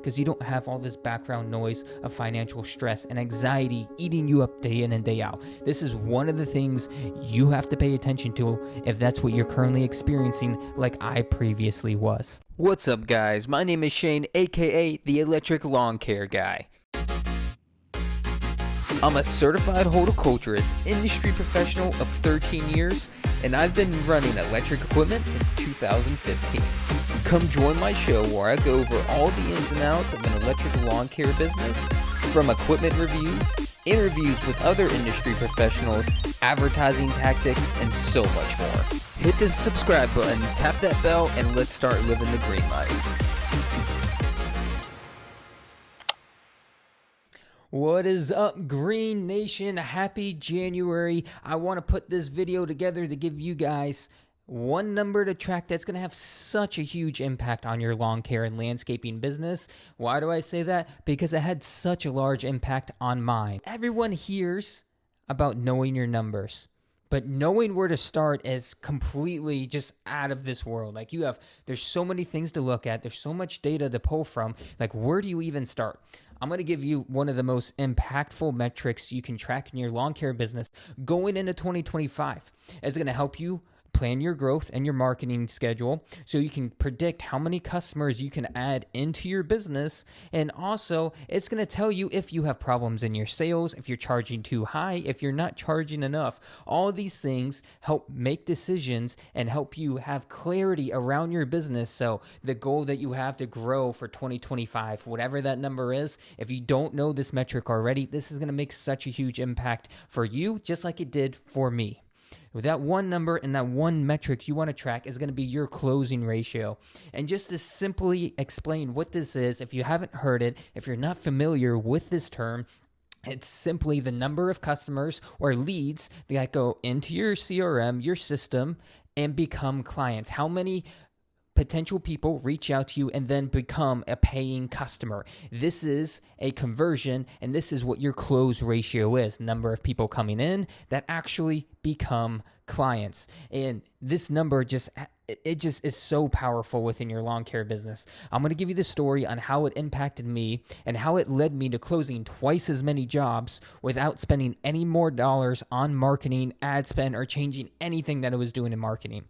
because you don't have all this background noise of financial stress and anxiety eating you up day in and day out. This is one of the things you have to pay attention to if that's what you're currently experiencing, like I previously was. What's up, guys? My name is Shane, aka the Electric Lawn Care Guy. I'm a certified horticulturist, industry professional of 13 years, and I've been running electric equipment since 2015. Come join my show where I go over all the ins and outs of an electric lawn care business, from equipment reviews, interviews with other industry professionals, advertising tactics, and so much more. Hit the subscribe button, tap that bell, and let's start living the green life. What is up, Green Nation? Happy January. I want to put this video together to give you guys one number to track that's going to have such a huge impact on your lawn care and landscaping business. Why do I say that? Because it had such a large impact on mine. Everyone hears about knowing your numbers, but knowing where to start is completely just out of this world. Like there's so many things to look at. There's so much data to pull from. Like, where do you even start? I'm going to give you one of the most impactful metrics you can track in your lawn care business going into 2025. It's going to help you plan your growth and your marketing schedule so you can predict how many customers you can add into your business. And also, it's going to tell you if you have problems in your sales, if you're charging too high, if you're not charging enough. All these things help make decisions and help you have clarity around your business. So the goal that you have to grow for 2025, whatever that number is, if you don't know this metric already, this is going to make such a huge impact for you, just like it did for me. With that one number and that one metric you want to track is going to be your closing ratio. And just to simply explain what this is, if you haven't heard it, if you're not familiar with this term, it's simply the number of customers or leads that go into your CRM, your system, and become clients. How many potential people reach out to you and then become a paying customer. This is a conversion, and this is what your close ratio is. Number of people coming in that actually become clients. And this number just is so powerful within your lawn care business. I'm going to give you the story on how it impacted me and how it led me to closing twice as many jobs without spending any more dollars on marketing, ad spend, or changing anything that I was doing in marketing.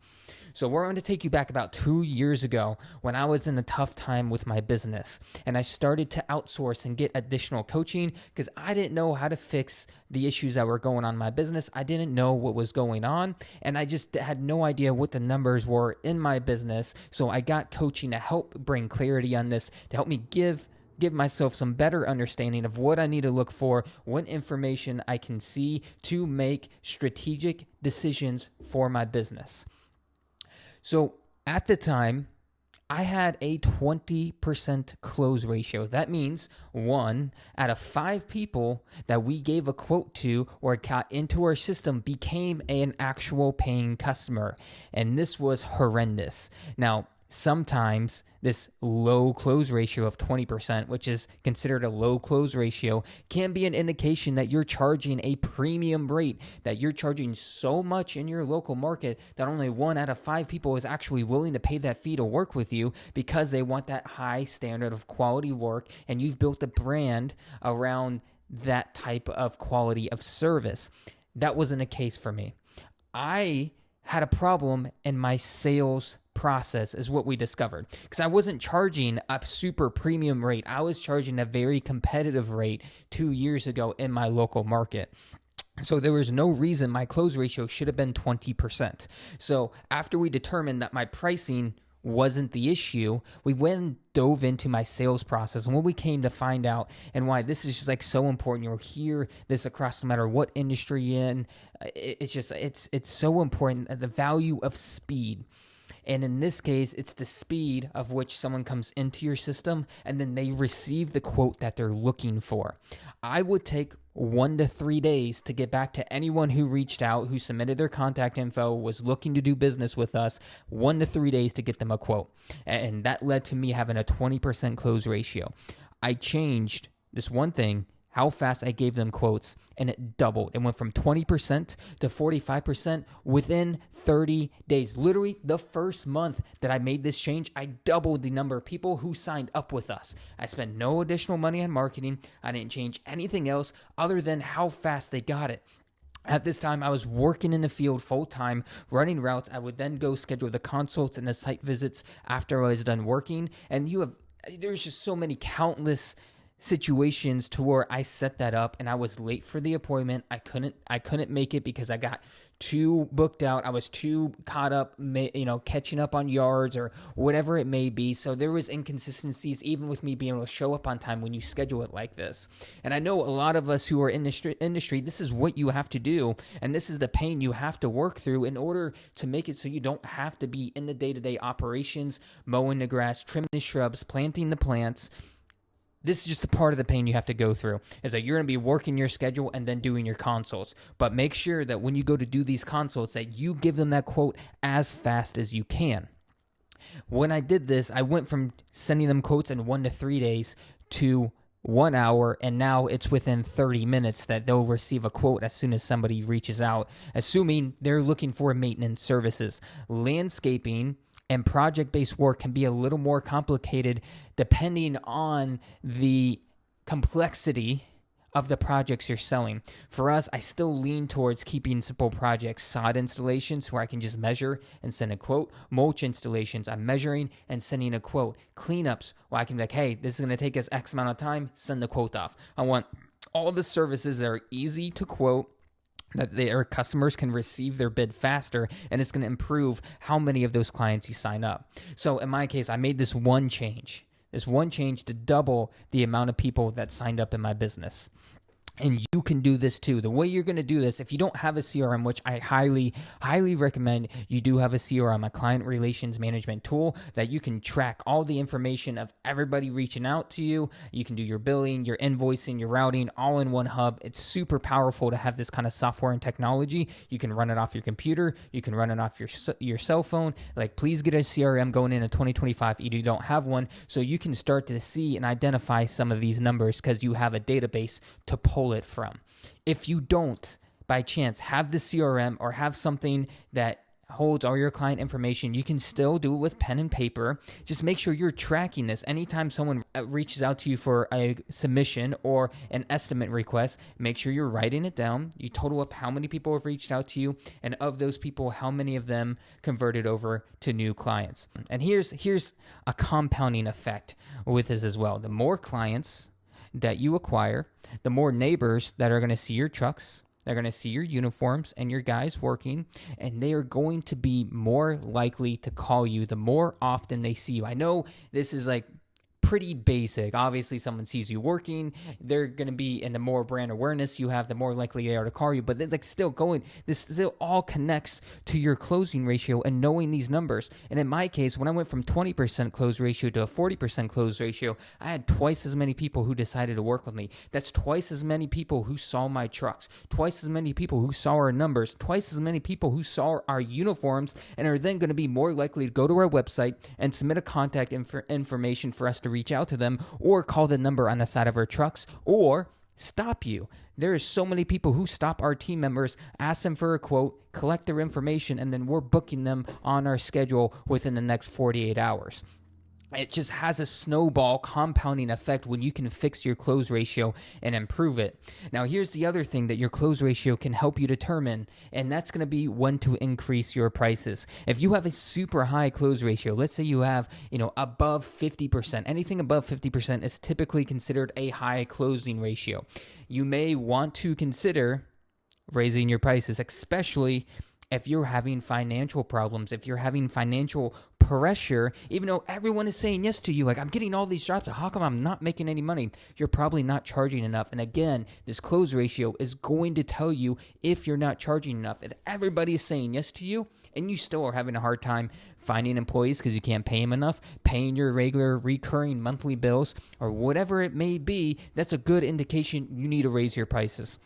So we're going to take you back about 2 years ago when I was in a tough time with my business, and I started to outsource and get additional coaching because I didn't know how to fix the issues that were going on in my business. I didn't know what was going on, and I just had no idea what the numbers were in my business. So I got coaching to help bring clarity on this, to help me give myself some better understanding of what I need to look for, what information I can see to make strategic decisions for my business. So at the time, I had a 20% close ratio. That means 1 out of 5 people that we gave a quote to or got into our system became an actual paying customer. And this was horrendous. Now, sometimes this low close ratio of 20%, which is considered a low close ratio, can be an indication that you're charging a premium rate, that you're charging so much in your local market that only 1 out of 5 people is actually willing to pay that fee to work with you because they want that high standard of quality work, and you've built a brand around that type of quality of service. That wasn't the case for me. I had a problem in my sales process is what we discovered, because I wasn't charging a super premium rate. I was charging a very competitive rate 2 years ago in my local market. So there was no reason my close ratio should have been 20%. So after we determined that my pricing wasn't the issue, we went and dove into my sales process, and what we came to find out, and why this is just like so important. You'll hear this across no matter what industry you're in. It's so important, the value of speed. And in this case, it's the speed of which someone comes into your system and then they receive the quote that they're looking for. I would take 1 to 3 days to get back to anyone who reached out, who submitted their contact info, was looking to do business with us, 1 to 3 days to get them a quote. And that led to me having a 20% close ratio. I changed this one thing how fast I gave them quotes, and it doubled. It went from 20% to 45% within 30 days. Literally, the first month that I made this change, I doubled the number of people who signed up with us. I spent no additional money on marketing. I didn't change anything else other than how fast they got it. At this time, I was working in the field full-time, running routes. I would then go schedule the consults and the site visits after I was done working. And there's just so many countless situations to where I set that up and I was late for the appointment. I couldn't make it because I got too booked out. I was too caught up, catching up on yards or whatever it may be. So there was inconsistencies even with me being able to show up on time when you schedule it like this. And I know a lot of us who are in the industry, this is what you have to do. And this is the pain you have to work through in order to make it so you don't have to be in the day-to-day operations, mowing the grass, trimming the shrubs, planting the plants. This is just a part of the pain you have to go through, is that you're going to be working your schedule and then doing your consults. But make sure that when you go to do these consults that you give them that quote as fast as you can. When I did this, I went from sending them quotes in 1 to 3 days to 1 hour, and now it's within 30 minutes that they'll receive a quote as soon as somebody reaches out, assuming they're looking for maintenance services. Landscaping and project-based work can be a little more complicated depending on the complexity of the projects you're selling. For us, I still lean towards keeping simple projects. Sod installations where I can just measure and send a quote. Mulch installations, I'm measuring and sending a quote. Cleanups where I can be like, hey, this is going to take us X amount of time, send the quote off. I want all the services that are easy to quote, that their customers can receive their bid faster, and it's going to improve how many of those clients you sign up. So in my case, I made this one change to double the amount of people that signed up in my business. And you can do this too. The way you're going to do this, if you don't have a CRM, which I highly, highly recommend you do have a CRM, a client relations management tool that you can track all the information of everybody reaching out to you. You can do your billing, your invoicing, your routing, all in one hub. It's super powerful to have this kind of software and technology. You can run it off your computer. You can run it off your cell phone. Like, please get a CRM going into 2025 if you don't have one, so you can start to see and identify some of these numbers because you have a database to pull it from. If you don't, by chance, have the CRM or have something that holds all your client information, you can still do it with pen and paper. Just make sure you're tracking this. Anytime someone reaches out to you for a submission or an estimate request, make sure you're writing it down. You total up how many people have reached out to you, and of those people, how many of them converted over to new clients. And here's a compounding effect with this as well. The more clients that you acquire, the more neighbors that are going to see your trucks, they're going to see your uniforms and your guys working, and they are going to be more likely to call you the more often they see you. I know this is like pretty basic. Obviously, someone sees you working, they're going to be, and the more brand awareness you have, the more likely they are to call you. But this still all connects to your closing ratio and knowing these numbers. And in my case, when I went from 20% close ratio to a 40% close ratio, I had twice as many people who decided to work with me. That's twice as many people who saw my trucks, twice as many people who saw our numbers, twice as many people who saw our uniforms, and are then going to be more likely to go to our website and submit a contact information for us to reach out to them, or call the number on the side of our trucks, or stop you. There are so many people who stop our team members, ask them for a quote, collect their information, and then we're booking them on our schedule within the next 48 hours. It just has a snowball compounding effect when you can fix your close ratio and improve it. Now, here's the other thing that your close ratio can help you determine, and that's going to be when to increase your prices. If you have a super high close ratio, let's say you have, above 50%, anything above 50% is typically considered a high closing ratio. You may want to consider raising your prices, especially if you're having financial problems, if you're having financial pressure, even though everyone is saying yes to you, like, I'm getting all these jobs, how come I'm not making any money? You're probably not charging enough. And again, this close ratio is going to tell you if you're not charging enough. If everybody is saying yes to you and you still are having a hard time finding employees because you can't pay them enough, paying your regular recurring monthly bills, or whatever it may be, that's a good indication you need to raise your prices.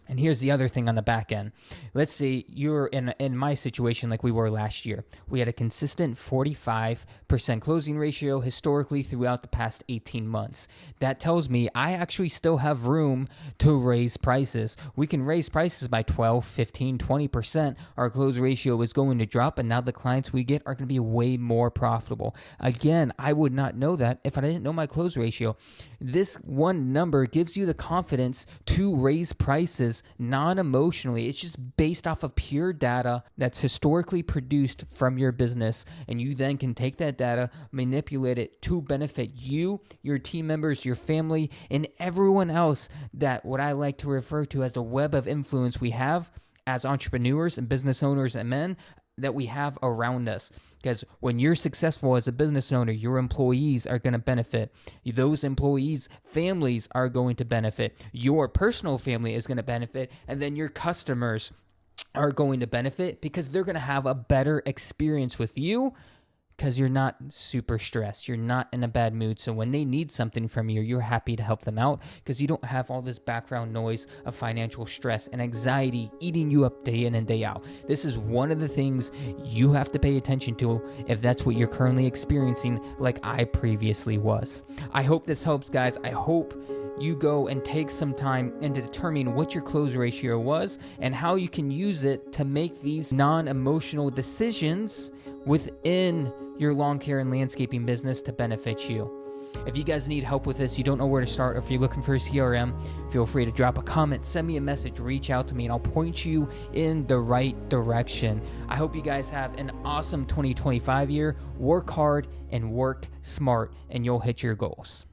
And here's the other thing on the back end. Let's say you're in my situation like we were last year. We had a consistent 45% closing ratio historically throughout the past 18 months. That tells me I actually still have room to raise prices. We can raise prices by 12, 15, 20%. Our close ratio is going to drop, and now the clients we get are going to be way more profitable. Again, I would not know that if I didn't know my close ratio. This one number gives you the confidence to raise prices non-emotionally. It's just based off of pure data that's historically produced from your business, and you then can take that data, manipulate it to benefit you, your team members, your family, and everyone else that what I like to refer to as the web of influence we have as entrepreneurs and business owners and men that we have around us. Because when you're successful as a business owner, your employees are going to benefit. Those employees' families are going to benefit. Your personal family is going to benefit. And then your customers are going to benefit because they're going to have a better experience with you because you're not super stressed. You're not in a bad mood. So when they need something from you, you're happy to help them out because you don't have all this background noise of financial stress and anxiety eating you up day in and day out. This is one of the things you have to pay attention to if that's what you're currently experiencing like I previously was. I hope this helps, guys. I hope you go and take some time and determine what your close ratio was and how you can use it to make these non-emotional decisions within your lawn care and landscaping business to benefit you. If you guys need help with this, you don't know where to start, or if you're looking for a CRM, feel free to drop a comment, send me a message, reach out to me, and I'll point you in the right direction. I hope you guys have an awesome 2025 year. Work hard and work smart, and you'll hit your goals.